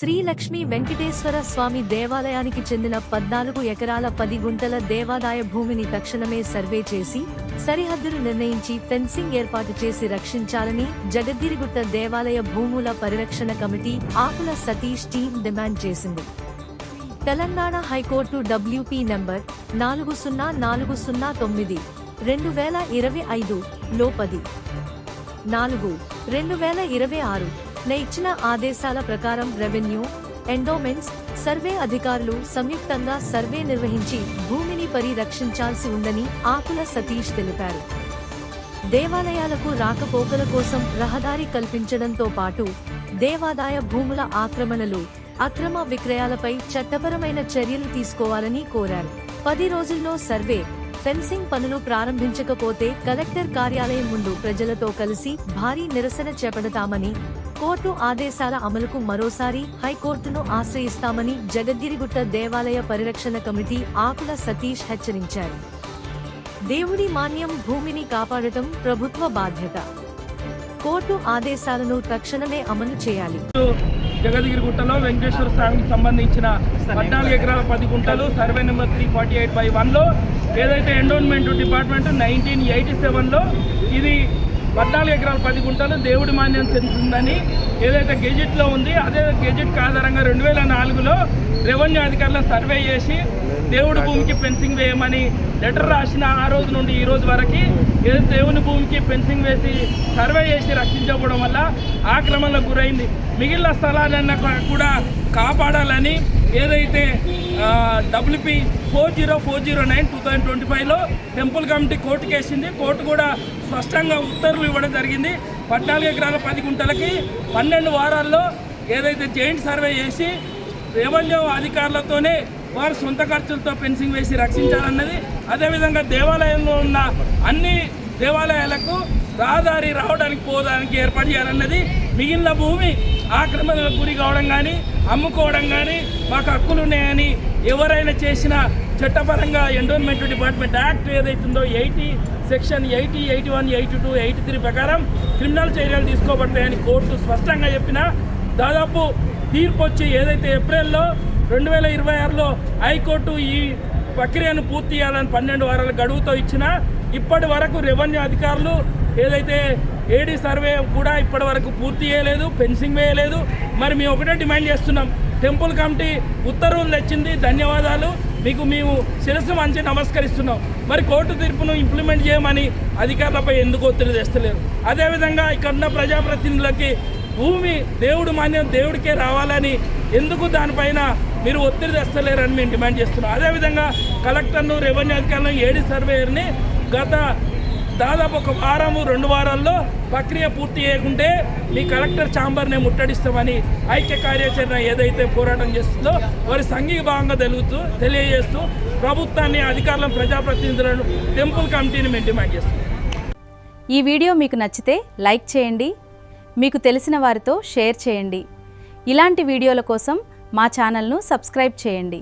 శ్రీ లక్ష్మీ వెంకటేశ్వర స్వామి దేవాలయానికి చెందిన 14 ఎకరాల 10 గుంటల దేవాదాయ భూమిని తక్షణమే సర్వే చేసి సరిహద్దులు నిర్ణయించి ఫెన్సింగ్ ఏర్పాటు చేసి రక్షించాలని జగద్గిరిగుట్ట దేవాలయ భూముల పరిరక్షణ కమిటీ ఆకుల సతీష్ టీం డిమాండ్ చేసింది. తెలంగాణ హైకోర్టు WP నంబర్ 40409/2025 లో 10/4/2026 ఇచ్చిన ఆదేశాల ప్రకారం రెవెన్యూ, ఎండోమెంట్స్, సర్వే అధికారులు సంయుక్తంగా సర్వే నిర్వహించి భూమిని పరిరక్షించాల్సి ఉందని ఆకుల సతీష్ తెలిపారు. దేవాలయాలకు రాకపోకల కోసం రహదారి కల్పించడంతో పాటు దేవాదాయ భూముల ఆక్రమణలు, అక్రమ విక్రయాలపై చట్టపరమైన చర్యలు తీసుకోవాలని కోరారు. 10 రోజుల్లో సర్వే, ఫెన్సింగ్ పనులు ప్రారంభించకపోతే కలెక్టర్ కార్యాలయం ముందు ప్రజలతో కలిసి భారీ నిరసన చేపడతామని, కోర్టు ఆదేశాల అమలుకు మరోసారి హైకోర్టును ఆశ్రయిస్తామని జగద్గిరిగుట్ట దేవాలయ పరిరక్షణ కమిటీ ఆకుల సతీష్ హెచ్చరించారు. దేవుడి మాన్యం భూమిని కాపాడటం ప్రభుత్వ బాధ్యత. కోర్టు ఆదేశాలను తక్షణమే అమలు చేయాలి. జగద్గిరిగుట్టలో వెంకటేశ్వర స్వామికి సంబంధించిన 14 ఎకరాల 10 గుంటలు సర్వే నెంబర్ 348/1లో ఏదైతే ఎండోన్మెంట్ డిపార్ట్మెంట్ 1987లో ఇది 14 ఎకరాల 10 గుంటలు దేవుడి మాన్యం చెందుతుందని ఏదైతే గెజెట్లో ఉంది, అదే గెజెట్ ఆధారంగా 2004లో రెవెన్యూ అధికారులు సర్వే చేసి దేవుడి భూమికి ఫెన్సింగ్ వేయమని లెటర్ రాసిన ఆ రోజు నుండి ఈ రోజు వరకు ఏదైతే దేవుని భూమికి ఫెన్సింగ్ వేసి సర్వే చేసి రక్షించకపోవడం వల్ల ఆక్రమణలకు గురైంది. మిగిలిన స్థలాలన్నా కూడా కాపాడాలని ఏదైతే WP 40409/2025లో టెంపుల్ కమిటీ కోర్టు కేసింది. కోర్టు కూడా స్పష్టంగా ఉత్తర్వులు ఇవ్వడం జరిగింది. 14 ఎకరాల 10 గుంటలకి 12 వారాల్లో ఏదైతే జాయింట్ సర్వే చేసి రెవెన్యూ అధికారులతోనే వారు సొంత ఖర్చులతో ఫెన్సింగ్ వేసి రక్షించాలన్నది. అదేవిధంగా దేవాలయంలో ఉన్న అన్ని దేవాలయాలకు రహదారి రావడానికి పోవడానికి ఏర్పాటు చేయాలన్నది. మిగిలిన భూమి ఆక్రమణలకు గురి కావడం కానీ, అమ్ముకోవడం కానీ మాకు హక్కులు ఉన్నాయని ఎవరైనా చేసిన చట్టపరంగా ఎండోన్మెంట్ డిపార్ట్మెంట్ యాక్ట్ ఏదైతుందో 80 సెక్షన్ 80, 81, 82, 83 ప్రకారం క్రిమినల్ చర్యలు తీసుకోబడతాయని కోర్టు స్పష్టంగా చెప్పిన దాదాపు తీర్పు వచ్చి ఏదైతే ఏప్రిల్లో 2026లో హైకోర్టు ఈ ప్రక్రియను పూర్తి చేయాలని 12 వారాల గడువుతో ఇచ్చినా ఇప్పటి వరకు రెవెన్యూ అధికారులు ఏదైతే AD సర్వే కూడా ఇప్పటి వరకు పూర్తి చేయలేదు, ఫెన్సింగ్ వేయలేదు. మరి మేము ఒకటే డిమాండ్ చేస్తున్నాం, టెంపుల్ కమిటీ ఉత్తర్వులు తెచ్చింది, ధన్యవాదాలు, మీకు మేము శిరస్సు మంచి నమస్కరిస్తున్నాం. మరి కోర్టు తీర్పును ఇంప్లిమెంట్ చేయమని అధికారులపై ఎందుకు ఒత్తిడి తెస్తలేరు? అదేవిధంగా ఇక్కడున్న ప్రజాప్రతినిధులకి భూమి దేవుడు మాన్యం దేవుడికే రావాలని ఎందుకు దానిపైన మీరు ఒత్తిడి తెస్తలేరని మేము డిమాండ్ చేస్తున్నాం. అదేవిధంగా కలెక్టర్ను, రెవెన్యూ అధికారులను, AD సర్వేయర్ని గత దాదాపు 1 వారం 2 వారాల్లో ప్రక్రియ పూర్తి చేయకుంటే మీ కలెక్టర్ ఛాంబర్నే ముట్టడిస్తామని ఐక్య కార్యాచరణ ఏదైతే పోరాటం చేస్తుందో వారి సంఘీభావంగా తెలియజేస్తూ ప్రభుత్వాన్ని, అధికారులను, ప్రజాప్రతినిధులను, టెంపుల్ కమిటీని మేము డిమాండ్ చేస్తున్నాం. ఈ వీడియో మీకు నచ్చితే లైక్ చేయండి, మీకు తెలిసిన వారితో షేర్ చేయండి. ఇలాంటి వీడియోల కోసం మా ఛానల్ను సబ్స్క్రైబ్ చేయండి.